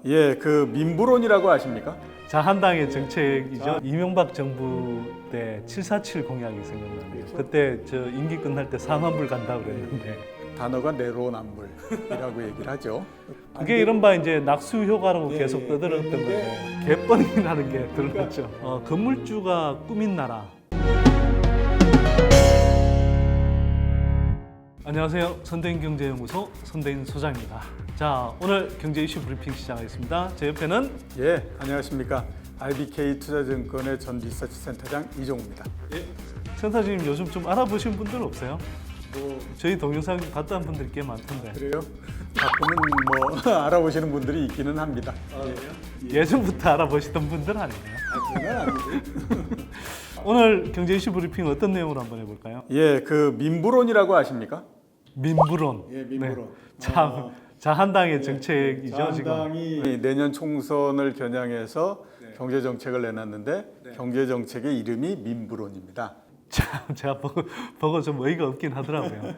예, 그 민부론이라고 아십니까? 자한당의 정책이죠. 이명박 정부 때 747 공약이 생각나네요. 그렇죠. 그때 저 임기 끝날 때 4만 불 간다 그랬는데 단어가 내로남불이라고 얘기를 하죠. 그게 이른바 이제 낙수 효과라고 예, 계속 예. 떠들었던 그랬는데 건데 개뻔이라는 게 드러났죠. 건물주가 꿈인 나라. 안녕하세요. 선대인 경제연구소 선대인 소장입니다. 자, 오늘 경제 이슈 브리핑 시작하겠습니다. 제 옆에는 예, 안녕하십니까. IBK 투자증권의 전 리서치 센터장 이종우입니다. 센터장님 요즘 좀 알아보신 분들 없어요? 뭐 저희 동영상 봤다는 분들이 꽤 많던데. 그래요? 가끔은 뭐 알아보시는 분들이 있기는 합니다. 예전부터 알아보시던 분들 아니에요? 그건 아니고. 오늘 경제 이슈 브리핑 어떤 내용으로 한번 해볼까요? 예, 그 민부론이라고 아십니까? 민부론. 예, 민부론. 자한당의 정책이죠 지금. 자한당이 내년 총선을 겨냥해서 경제 정책을 내놨는데 경제 정책의 이름이 민부론입니다. 참 제가 보고 좀 어이가 없긴 하더라고요.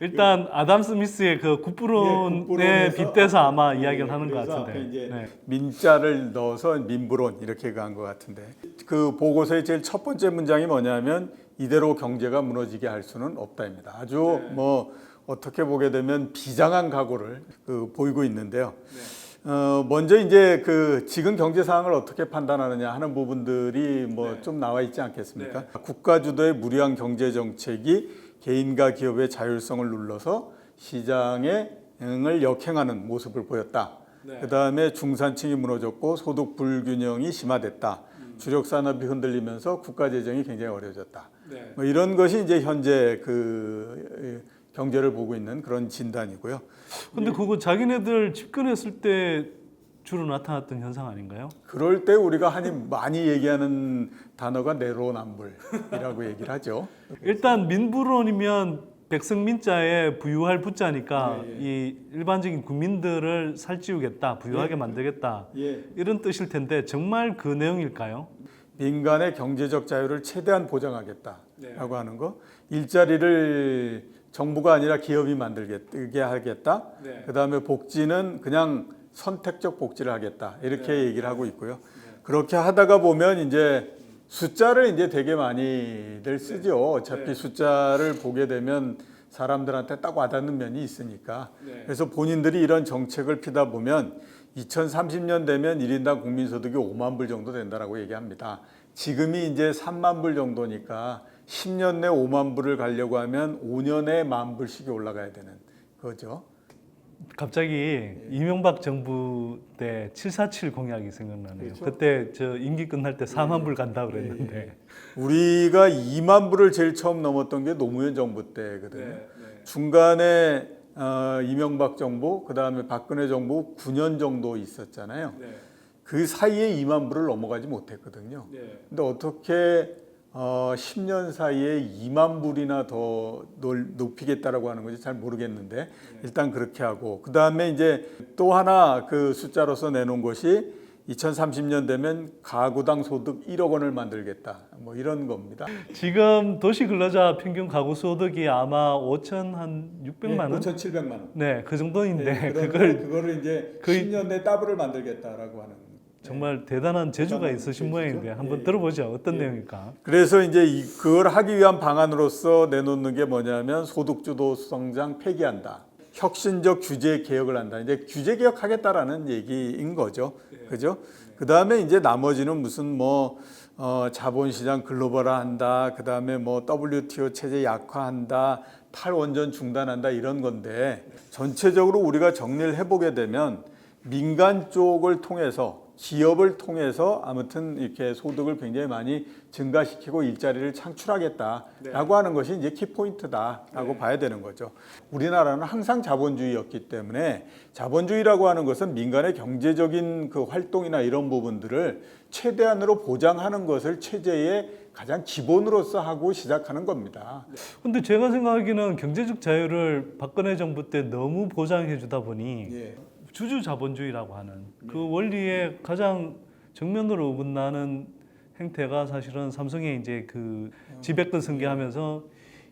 일단 아담 스미스의 그 굿부론에 굿부론에서 빗대서 아마 이야기를 하는 것 그래서 같은데. 이제 네. 민자를 넣어서 민부론 이렇게 간 것 같은데 그 보고서의 제일 첫 번째 문장이 뭐냐면 이대로 경제가 무너지게 할 수는 없다입니다. 아주 뭐 어떻게 보게 되면 비장한 각오를 보이고 있는데요. 먼저 이제 그 지금 경제 상황을 어떻게 판단하느냐 하는 부분들이 뭐 좀 나와 있지 않겠습니까? 국가 주도의 무리한 경제 정책이 개인과 기업의 자율성을 눌러서 시장의 을 역행하는 모습을 보였다. 그다음에 중산층이 무너졌고 소득 불균형이 심화됐다. 주력 산업이 흔들리면서 국가 재정이 굉장히 어려워졌다. 뭐 이런 것이 이제 현재 그 경제를 보고 있는 그런 진단이고요. 근데 그거 자기네들 집권했을 때 주로 나타났던 현상 아닌가요? 그럴 때 우리가 많이 얘기하는 단어가 내로남불이라고 얘기를 하죠. 일단 민부론이면 백성민자에 부유할 부자니까 이 일반적인 국민들을 살찌우겠다, 부유하게 만들겠다 이런 뜻일 텐데 정말 그 내용일까요? 민간의 경제적 자유를 최대한 보장하겠다라고 하는 거, 일자리를 정부가 아니라 기업이 만들게 하겠다. 그다음에 복지는 그냥 선택적 복지를 하겠다 이렇게 얘기를 하고 있고요. 그렇게 하다가 보면 이제 숫자를 이제 되게 많이들 쓰죠. 어차피 숫자를 보게 되면 사람들한테 딱 와닿는 면이 있으니까. 그래서 본인들이 이런 정책을 피다 보면 2030년 되면 1인당 국민소득이 5만 불 정도 된다라고 얘기합니다. 지금이 이제 3만 불 정도니까 10년 내 5만 불을 가려고 하면 5년에 1만 불씩이 올라가야 되는 거죠. 갑자기 이명박 정부 때 747 공약이 생각나네요. 그렇죠? 그때 저 임기 끝날 때 4만 불 간다 그랬는데 우리가 2만 불을 제일 처음 넘었던 게 노무현 정부 때거든요. 중간에 이명박 정부, 그다음에 박근혜 정부 9년 정도 있었잖아요. 그 사이에 2만 불을 넘어가지 못했거든요. 근데 어떻게 10년 사이에 2만 불이나 더 높이겠다라고 하는 건지 잘 모르겠는데 일단 그렇게 하고 그다음에 이제 또 하나 그 숫자로서 내놓은 것이 2030년 되면 가구당 소득 1억 원을 만들겠다 뭐 이런 겁니다. 지금 도시 근로자 평균 가구 소득이 아마 5,600만 원? 5,700만 원. 네, 그 정도인데 그거를 이제 10년 내 더블을 만들겠다라고 하는. 정말 대단한 재주가 있으신 모양인데 한번 들어보죠. 어떤 내용일까? 그래서 이제 그걸 하기 위한 방안으로서 내놓는 게 뭐냐면 소득주도 성장 폐기한다. 혁신적 규제 개혁을 한다. 이제 규제 개혁하겠다라는 얘기인 거죠. 그죠? 그다음에 이제 나머지는 무슨 뭐 자본시장 글로벌화한다. 그다음에 뭐 WTO 체제 약화한다. 탈원전 중단한다 이런 건데 전체적으로 우리가 정리를 해보게 되면 민간 쪽을 통해서 기업을 통해서 아무튼 이렇게 소득을 굉장히 많이 증가시키고 일자리를 창출하겠다라고 하는 것이 이제 키포인트다라고 봐야 되는 거죠. 우리나라는 항상 자본주의였기 때문에 자본주의라고 하는 것은 민간의 경제적인 그 활동이나 이런 부분들을 최대한으로 보장하는 것을 체제의 가장 기본으로서 하고 시작하는 겁니다. 근데 제가 생각하기는 경제적 자유를 박근혜 정부 때 너무 보장해 주다 보니 주주 자본주의라고 하는 그 원리에 가장 정면으로 어긋나는 행태가 사실은 삼성의 이제 그 지배권 승계하면서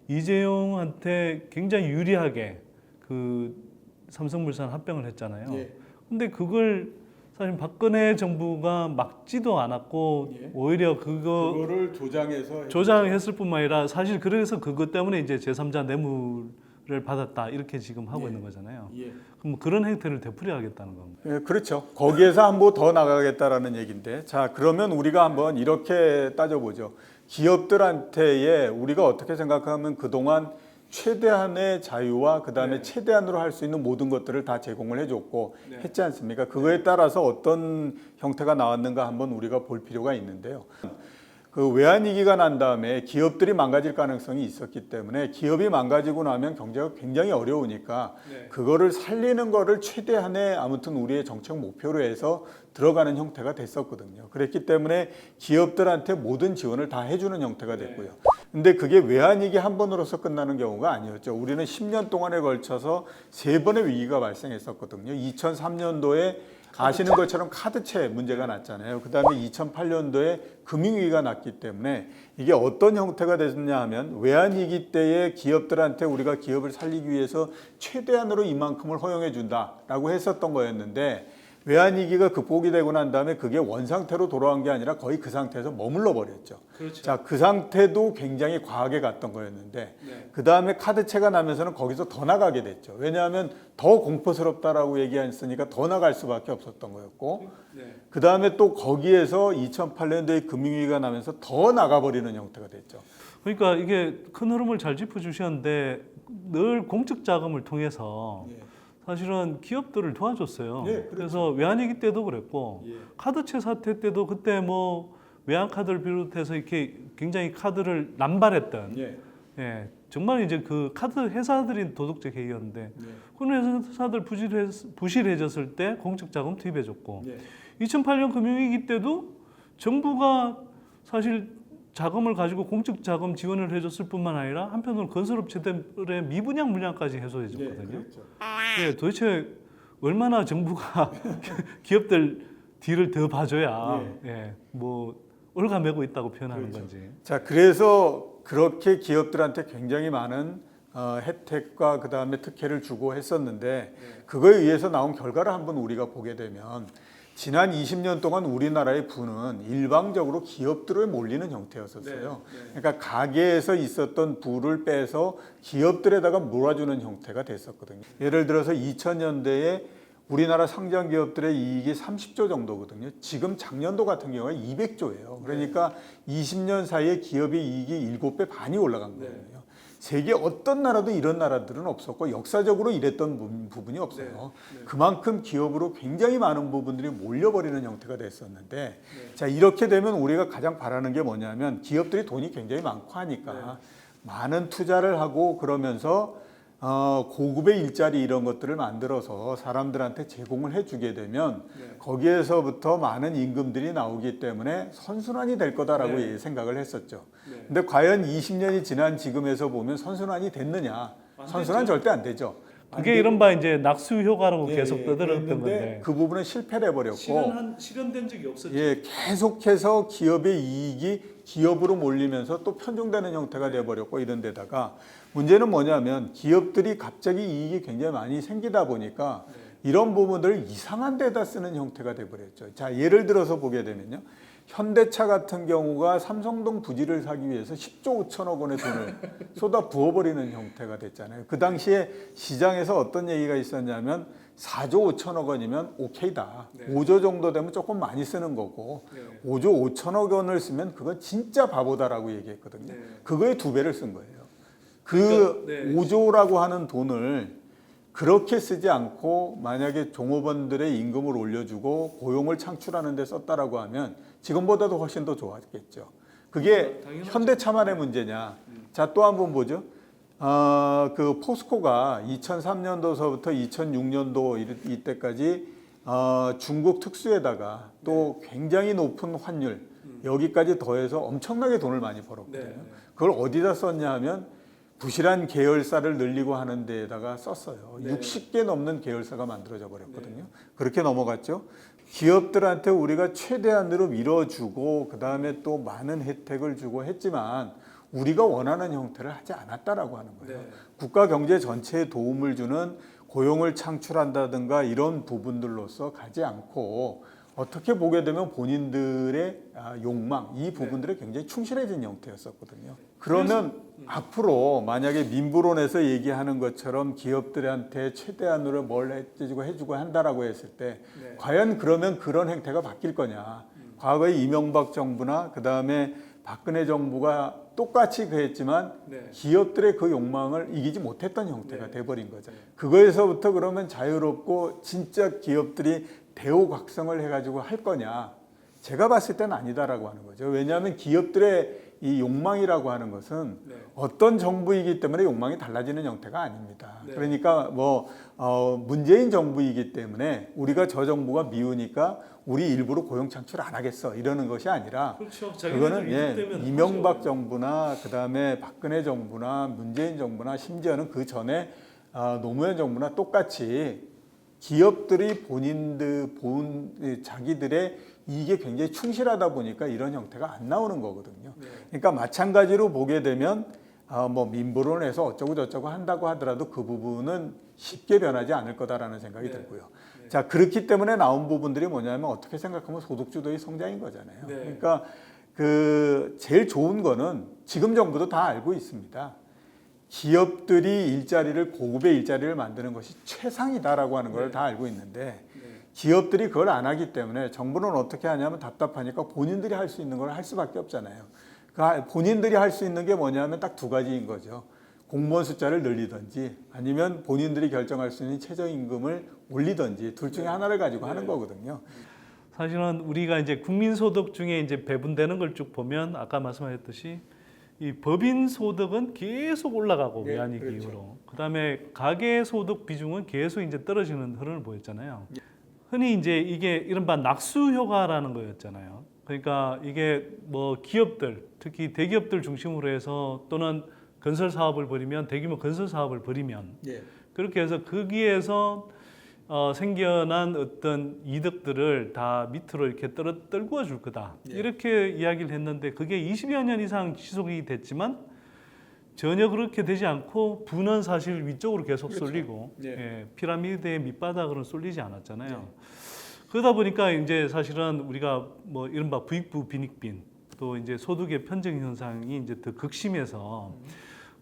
이재용한테 굉장히 유리하게 그 삼성물산 합병을 했잖아요. 근데 그걸 사실 박근혜 정부가 막지도 않았고 예. 오히려 그거를 조장해서 조장했을 뿐만 아니라 사실 그래서 그것 때문에 이제 제3자 뇌물을 받았다 이렇게 지금 하고 예. 있는 거잖아요. 예. 그럼 그런 행태를 되풀이하겠다는 겁니다. 예, 그렇죠. 거기에서 한 步 더 나가겠다라는 얘기인데, 자 그러면 우리가 한번 이렇게 따져보죠. 기업들한테의 우리가 어떻게 생각하면 그동안 최대한의 자유와 그 다음에 최대한으로 할 수 있는 모든 것들을 다 제공을 해줬고 했지 않습니까? 그거에 따라서 어떤 형태가 나왔는가 한번 우리가 볼 필요가 있는데요. 그 외환위기가 난 다음에 기업들이 망가질 가능성이 있었기 때문에 기업이 망가지고 나면 경제가 굉장히 어려우니까 그거를 살리는 거를 최대한의 아무튼 우리의 정책 목표로 해서 들어가는 형태가 됐었거든요. 그랬기 때문에 기업들한테 모든 지원을 다 해주는 형태가 됐고요. 근데 그게 외환위기 한 번으로서 끝나는 경우가 아니었죠. 우리는 10년 동안에 걸쳐서 3번의 위기가 발생했었거든요. 2003년도에 아시는 것처럼 카드채 문제가 났잖아요. 그 다음에 2008년도에 금융위기가 났기 때문에 이게 어떤 형태가 됐냐 하면 외환위기 때에 기업들한테 우리가 기업을 살리기 위해서 최대한으로 이만큼을 허용해 준다라고 했었던 거였는데 외환위기가 극복이 되고 난 다음에 그게 원상태로 돌아간 게 아니라 거의 그 상태에서 머물러 버렸죠. 그렇죠. 자, 그 상태도 굉장히 과하게 갔던 거였는데 그 다음에 카드채가 나면서는 거기서 더 나가게 됐죠. 왜냐하면 더 공포스럽다라고 얘기했으니까 더 나갈 수밖에 없었던 거였고 그 다음에 또 거기에서 2008년도에 금융위기가 나면서 더 나가버리는 형태가 됐죠. 그러니까 이게 큰 흐름을 잘 짚어주셨는데 늘 공적 자금을 통해서 사실은 기업들을 도와줬어요. 예, 그렇죠. 그래서 외환위기 때도 그랬고 카드채 사태 때도 그때 뭐 외환카드를 비롯해서 이렇게 굉장히 카드를 남발했던 예, 정말 이제 그 카드 회사들이 도덕적 해이였는데 그런 회사들 부실해졌을 때 공적 자금 투입해줬고 2008년 금융위기 때도 정부가 사실 자금을 가지고 공적 자금 지원을 해줬을 뿐만 아니라 한편으로 건설업체들의 미분양 물량까지 해소해줬거든요. 네, 도대체 얼마나 정부가 기업들 뒤를 더 봐줘야 뭐 올가매고 있다고 표현하는 건지. 자, 그래서 그렇게 기업들한테 굉장히 많은 혜택과 그 다음에 특혜를 주고 했었는데 그거에 의해서 나온 결과를 한번 우리가 보게 되면 지난 20년 동안 우리나라의 부는 일방적으로 기업들에 몰리는 형태였었어요. 그러니까 가계에서 있었던 부를 빼서 기업들에다가 몰아주는 형태가 됐었거든요. 예를 들어서 2000년대에 우리나라 상장 기업들의 이익이 30조 정도거든요. 지금 작년도 같은 경우에 200조예요. 그러니까 20년 사이에 기업의 이익이 7배 반이 올라간 거예요. 세계 어떤 나라도 이런 나라들은 없었고 역사적으로 이랬던 부분이 없어요. 그만큼 기업으로 굉장히 많은 부분들이 몰려버리는 형태가 됐었는데 자, 이렇게 되면 우리가 가장 바라는 게 뭐냐면 기업들이 돈이 굉장히 많고 하니까 많은 투자를 하고 그러면서 고급의 일자리 이런 것들을 만들어서 사람들한테 제공을 해주게 되면 거기에서부터 많은 임금들이 나오기 때문에 선순환이 될 거다라고 생각을 했었죠. 근데 과연 20년이 지난 지금에서 보면 선순환이 됐느냐? 선순환 절대 안 되죠. 그게 이른바 이제 낙수 효과라고 계속 떠들었던 건데 그 부분은 실패를 해버렸고 실현된 적이 없었죠. 계속해서 기업의 이익이 기업으로 몰리면서 또 편중되는 형태가 돼버렸고 이런 데다가 문제는 뭐냐면 기업들이 갑자기 이익이 굉장히 많이 생기다 보니까 이런 부분들을 이상한 데다 쓰는 형태가 돼버렸죠. 자, 예를 들어서 보게 되면요. 현대차 같은 경우가 삼성동 부지를 사기 위해서 10조 5천억 원의 돈을 쏟아 부어버리는 형태가 됐잖아요. 그 당시에 시장에서 어떤 얘기가 있었냐면 4조 5천억 원이면 오케이다. 5조 정도 되면 조금 많이 쓰는 거고 5조 5천억 원을 쓰면 그건 진짜 바보다라고 얘기했거든요. 그거의 2배를 쓴 거예요. 그 5조라고 하는 돈을 그렇게 쓰지 않고 만약에 종업원들의 임금을 올려주고 고용을 창출하는 데 썼다라고 하면 지금보다도 훨씬 더 좋았겠죠. 그게 현대차만의 문제냐. 자, 또 한번 보죠. 그 포스코가 2003년도서부터 2006년도 이때까지 중국 특수에다가 또 굉장히 높은 환율 여기까지 더해서 엄청나게 돈을 많이 벌었거든요. 그걸 어디다 썼냐 하면 부실한 계열사를 늘리고 하는 데에다가 썼어요. 60개 넘는 계열사가 만들어져 버렸거든요. 그렇게 넘어갔죠. 기업들한테 우리가 최대한으로 밀어주고 그 다음에 또 많은 혜택을 주고 했지만 우리가 원하는 형태를 하지 않았다라고 하는 거예요. 국가 경제 전체에 도움을 주는 고용을 창출한다든가 이런 부분들로서 가지 않고 어떻게 보게 되면 본인들의 욕망 이 부분들에 굉장히 충실해진 형태였었거든요. 그러면 앞으로 만약에 민부론에서 얘기하는 것처럼 기업들한테 최대한으로 뭘 해주고 한다라고 했을 때 과연 그러면 그런 행태가 바뀔 거냐. 과거에 이명박 정부나 그다음에 박근혜 정부가 똑같이 그랬지만 기업들의 그 욕망을 이기지 못했던 형태가 돼버린 거죠. 그거에서부터 그러면 자유롭고 진짜 기업들이 대우각성을 해가지고 할 거냐? 제가 봤을 때는 아니다라고 하는 거죠. 왜냐하면 기업들의 이 욕망이라고 하는 것은 어떤 정부이기 때문에 욕망이 달라지는 형태가 아닙니다. 그러니까 문재인 정부이기 때문에 우리가 저 정부가 미우니까 우리 일부러 고용 창출 안 하겠어 이러는 것이 아니라 그렇죠. 그거는 이명박 정부나 그다음에 박근혜 정부나 문재인 정부나 심지어는 그 전에 노무현 정부나 똑같이 기업들이 자기들의 이익에 굉장히 충실하다 보니까 이런 형태가 안 나오는 거거든요. 그러니까 마찬가지로 보게 되면 민부론에서 어쩌고 저쩌고 한다고 하더라도 그 부분은 쉽게 변하지 않을 거다라는 생각이 들고요. 자, 그렇기 때문에 나온 부분들이 뭐냐면 어떻게 생각하면 소득주도의 성장인 거잖아요. 그러니까 제일 좋은 거는 지금 정부도 다 알고 있습니다. 기업들이 고급의 일자리를 만드는 것이 최상이다라고 하는 걸 다 알고 있는데 기업들이 그걸 안 하기 때문에 정부는 어떻게 하냐면 답답하니까 본인들이 할 수 있는 걸 할 수밖에 없잖아요. 그러니까 본인들이 할 수 있는 게 뭐냐면 딱 두 가지인 거죠. 공무원 숫자를 늘리든지 아니면 본인들이 결정할 수 있는 최저임금을 올리든지 둘 중에 하나를 가지고 하는 거거든요. 사실은 우리가 이제 국민소득 중에 이제 배분되는 걸 쭉 보면 아까 말씀하셨듯이 이 법인 소득은 계속 올라가고 외환위기 이후로 그다음에 가계 소득 비중은 계속 이제 떨어지는 흐름을 보였잖아요. 흔히 이제 이게 이른바 낙수 효과라는 거였잖아요. 그러니까 이게 기업들 특히 대기업들 중심으로 해서 또는 건설 사업을 벌이면 대규모 건설 사업을 벌이면 그렇게 해서 거기에서 생겨난 어떤 이득들을 다 밑으로 이렇게 떨구어 줄 거다. 이렇게 이야기를 했는데 그게 20여 년 이상 지속이 됐지만 전혀 그렇게 되지 않고 부는 사실 위쪽으로 계속 쏠리고 피라미드의 밑바닥으로는 쏠리지 않았잖아요. 그러다 보니까 이제 사실은 우리가 이른바 부익부 빈익빈 또 이제 소득의 편증 현상이 이제 더 극심해서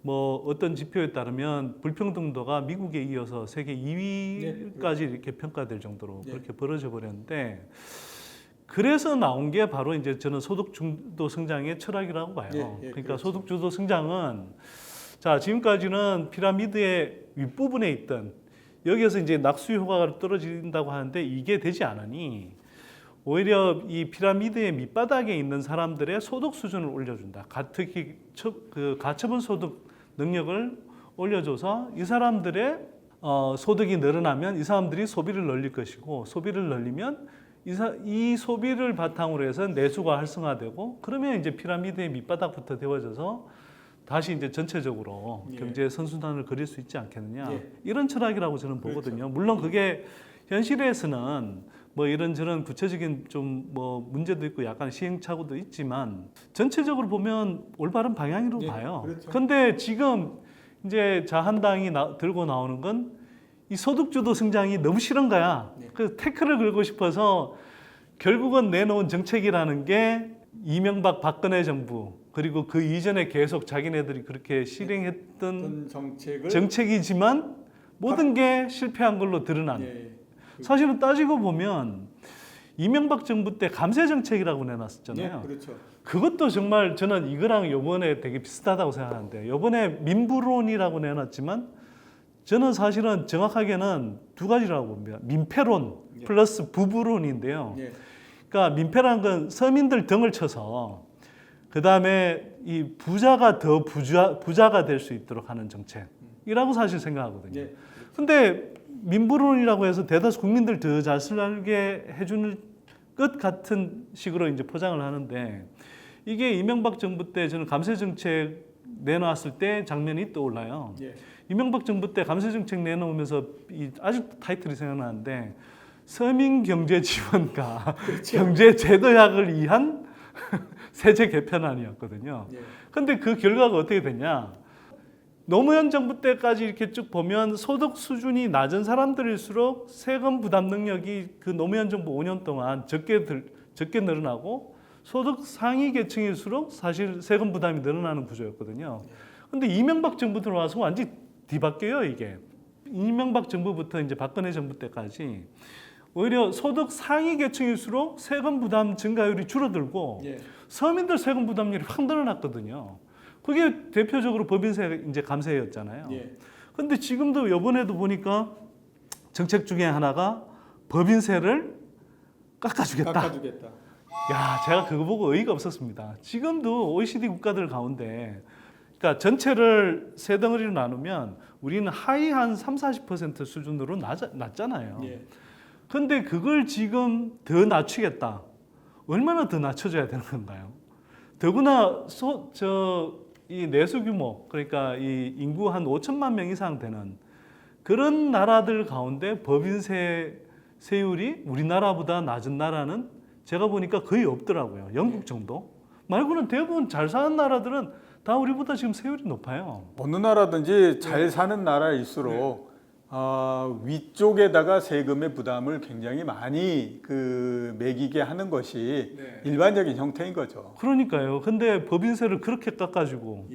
어떤 지표에 따르면 불평등도가 미국에 이어서 세계 2위까지 이렇게 평가될 정도로 그렇게 벌어져 버렸는데 그래서 나온 게 바로 이제 저는 소득주도 성장의 철학이라고 봐요. 그러니까 그렇죠. 소득주도 성장은 자 지금까지는 피라미드의 윗부분에 있던 여기에서 이제 낙수 효과가 떨어진다고 하는데 이게 되지 않으니 오히려 이 피라미드의 밑바닥에 있는 사람들의 소득 수준을 올려준다. 특히 그 가처분 소득 능력을 올려줘서 이 사람들의 소득이 늘어나면 이 사람들이 소비를 늘릴 것이고 소비를 늘리면 이 소비를 바탕으로 해서 내수가 활성화되고 그러면 이제 피라미드의 밑바닥부터 데워져서 다시 이제 전체적으로 경제 선순환을 그릴 수 있지 않겠느냐 이런 철학이라고 저는 보거든요. 물론 그게 현실에서는 이런저런 구체적인 좀 문제도 있고 약간 시행착오도 있지만 전체적으로 보면 올바른 방향으로 봐요. 그런데 지금 이제 자한당이 들고 나오는 건 이 소득주도 성장이 너무 싫은 거야. 그 태클을 걸고 싶어서 결국은 내놓은 정책이라는 게 이명박 박근혜 정부 그리고 그 이전에 계속 자기네들이 그렇게 실행했던 정책이지만 모든 게 실패한 걸로 드러난. 사실은 따지고 보면 이명박 정부 때 감세 정책이라고 내놨었잖아요. 그것도 정말 저는 이거랑 요번에 되게 비슷하다고 생각하는데 요번에 민부론이라고 내놨지만 저는 사실은 정확하게는 두 가지라고 봅니다. 민폐론 플러스 부부론인데요. 그러니까 민폐라는 건 서민들 등을 쳐서 그 다음에 이 부자가 더 부자가 될 수 있도록 하는 정책이라고 사실 생각하거든요. 근데 민부론이라고 해서 대다수 국민들 더 잘 살게 해주는 것 같은 식으로 이제 포장을 하는데 이게 이명박 정부 때 저는 감세 정책 내놨을 때 장면이 떠올라요. 이명박 정부 때 감세 정책 내놓으면서 아직도 타이틀이 생각나는데 서민 경제 지원과 경제 제도약을 위한 세제 개편안이었거든요. 그런데 그 결과가 어떻게 됐냐? 노무현 정부 때까지 이렇게 쭉 보면 소득 수준이 낮은 사람들일수록 세금 부담 능력이 그 노무현 정부 5년 동안 적게 늘어나고 소득 상위 계층일수록 사실 세금 부담이 늘어나는 구조였거든요. 근데 이명박 정부 들어와서 완전히 뒤바뀌어요, 이게. 이명박 정부부터 이제 박근혜 정부 때까지 오히려 소득 상위 계층일수록 세금 부담 증가율이 줄어들고 서민들 세금 부담률이 확 늘어났거든요. 그게 대표적으로 법인세 이제 감세였잖아요. 근데 지금도 이번에도 보니까 정책 중에 하나가 법인세를 깎아주겠다. 야, 제가 그거 보고 어이가 없었습니다. 지금도 OECD 국가들 가운데, 그러니까 전체를 세 덩어리로 나누면 우리는 하위 한 30-40% 수준으로 낮잖아요. 근데 그걸 지금 더 낮추겠다. 얼마나 더 낮춰줘야 되는 건가요? 더구나 이 내수 규모, 그러니까 이 인구 한 5천만 명 이상 되는 그런 나라들 가운데 법인세 세율이 우리나라보다 낮은 나라는 제가 보니까 거의 없더라고요. 영국 정도. 말고는 대부분 잘 사는 나라들은 다 우리보다 지금 세율이 높아요. 어느 나라든지 잘 사는 나라일수록 위쪽에다가 세금의 부담을 굉장히 많이 매기게 하는 것이 일반적인 형태인 거죠. 그러니까요. 근데 법인세를 그렇게 깎아주고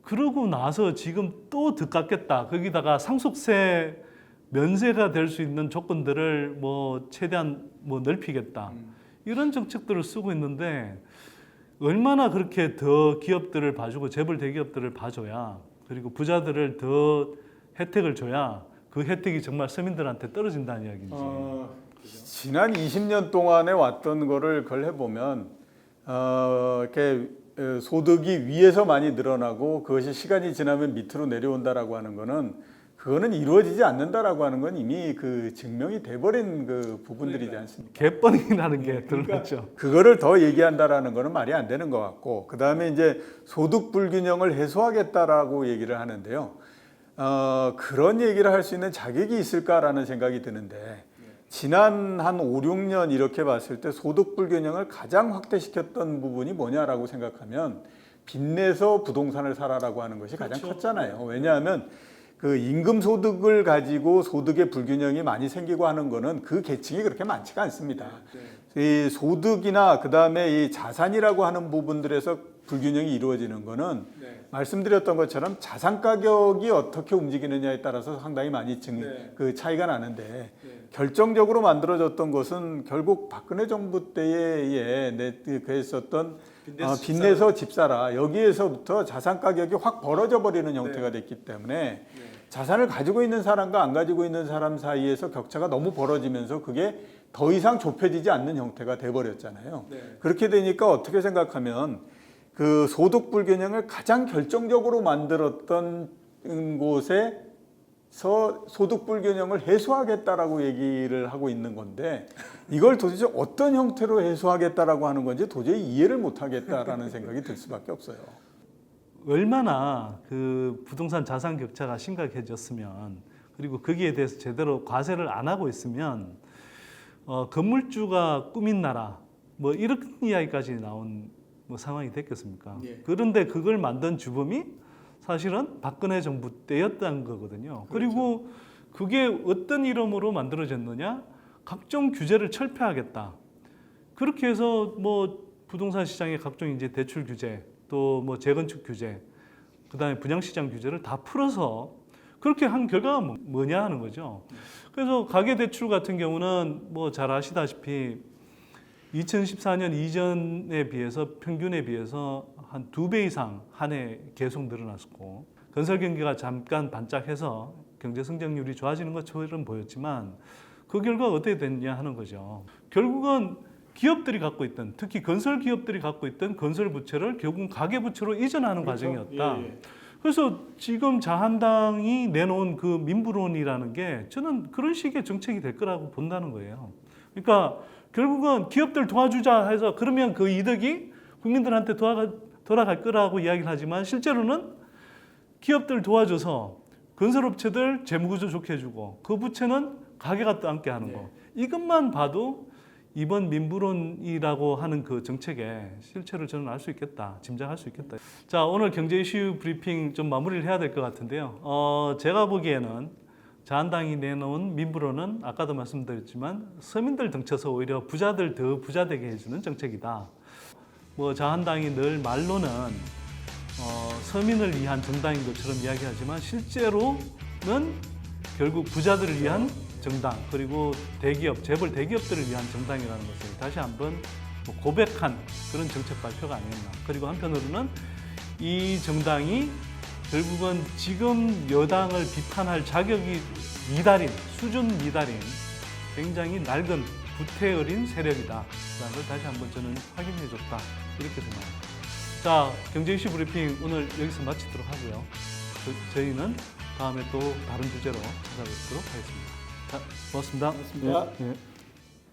그러고 나서 지금 또 더 깎겠다. 거기다가 상속세 면세가 될 수 있는 조건들을 뭐 최대한 뭐 넓히겠다. 이런 정책들을 쓰고 있는데 얼마나 그렇게 더 기업들을 봐주고 재벌 대기업들을 봐줘야 그리고 부자들을 더 혜택을 줘야 그 혜택이 정말 서민들한테 떨어진다는 이야기인지. 지난 20년 동안에 왔던 거를 그걸 해보면 이렇게 소득이 위에서 많이 늘어나고 그것이 시간이 지나면 밑으로 내려온다라고 하는 거는 그거는 이루어지지 않는다라고 하는 건 이미 증명이 돼버린 부분들이지 않습니까? 개뻔이라는 게 드러났죠. 그거를 더 얘기한다라는 거는 말이 안 되는 것 같고, 그 다음에 이제 소득 불균형을 해소하겠다라고 얘기를 하는데요. 그런 얘기를 할 수 있는 자격이 있을까라는 생각이 드는데, 지난 한 5, 6년 이렇게 봤을 때 소득 불균형을 가장 확대시켰던 부분이 뭐냐라고 생각하면 빚내서 부동산을 사라라고 하는 것이 가장 컸잖아요. 왜냐하면 그 임금 소득을 가지고 소득의 불균형이 많이 생기고 하는 거는 그 계층이 그렇게 많지가 않습니다. 이 소득이나 그 다음에 이 자산이라고 하는 부분들에서 불균형이 이루어지는 거는 말씀드렸던 것처럼 자산 가격이 어떻게 움직이느냐에 따라서 상당히 많이 그 차이가 나는데 결정적으로 만들어졌던 것은 결국 박근혜 정부 때에 했었던 빚내서 집 사라, 여기에서부터 자산 가격이 확 벌어져 버리는 형태가 됐기 때문에 자산을 가지고 있는 사람과 안 가지고 있는 사람 사이에서 격차가 너무 벌어지면서 그게 더 이상 좁혀지지 않는 형태가 돼버렸잖아요. 그렇게 되니까 어떻게 생각하면 그 소득 불균형을 가장 결정적으로 만들었던 곳에서 소득 불균형을 해소하겠다라고 얘기를 하고 있는 건데, 이걸 도대체 어떤 형태로 해소하겠다라고 하는 건지 도저히 이해를 못 하겠다라는 생각이 들 수밖에 없어요. 얼마나 그 부동산 자산 격차가 심각해졌으면, 그리고 거기에 대해서 제대로 과세를 안 하고 있으면 건물주가 꾸민 나라 뭐 이런 이야기까지 나온 뭐 상황이 됐겠습니까? 그런데 그걸 만든 주범이 사실은 박근혜 정부 때였던 거거든요. 그리고 그게 어떤 이름으로 만들어졌느냐? 각종 규제를 철폐하겠다. 그렇게 해서 뭐 부동산 시장의 각종 이제 대출 규제, 또 뭐 재건축 규제, 그다음에 분양시장 규제를 다 풀어서 그렇게 한 결과가 뭐냐 하는 거죠. 그래서 가계대출 같은 경우는 뭐 잘 아시다시피 2014년 이전에 비해서 평균에 비해서 한 2배 이상 한 해 계속 늘어났고, 건설 경기가 잠깐 반짝해서 경제 성장률이 좋아지는 것처럼 보였지만 그 결과가 어떻게 됐냐 하는 거죠. 결국은 기업들이 갖고 있던, 특히 건설 기업들이 갖고 있던 건설 부채를 결국은 가계 부채로 이전하는 과정이었다. 그래서 지금 자한당이 내놓은 그 민부론이라는 게 저는 그런 식의 정책이 될 거라고 본다는 거예요. 그러니까 결국은 기업들 도와주자 해서 그러면 그 이득이 국민들한테 돌아갈 거라고 이야기를 하지만 실제로는 기업들 도와줘서 건설업체들 재무구조 좋게 해주고 그 부채는 가게가 또 함께 하는 거. 이것만 봐도 이번 민부론이라고 하는 그 정책의 실체를 저는 알 수 있겠다, 짐작할 수 있겠다. 자, 오늘 경제 이슈 브리핑 좀 마무리를 해야 될 것 같은데요. 제가 보기에는 자한당이 내놓은 민부론은 아까도 말씀드렸지만 서민들 등쳐서 오히려 부자들 더 부자되게 해주는 정책이다. 뭐 자한당이 늘 말로는 서민을 위한 정당인 것처럼 이야기하지만 실제로는 결국 부자들을 위한 정당 그리고 대기업, 재벌 대기업들을 위한 정당이라는 것을 다시 한번 고백한 그런 정책 발표가 아니었나. 그리고 한편으로는 이 정당이 결국은 지금 여당을 비판할 자격이 미달인, 수준 미달인 굉장히 낡은 구태어린 세력이다라는 걸 다시 한번 저는 확인해줬다. 이렇게 생각합니다. 자, 경제 이슈 브리핑 오늘 여기서 마치도록 하고요. 저희는 다음에 또 다른 주제로 찾아뵙도록 하겠습니다. 자, 고맙습니다. 고맙습니다. 예, 예.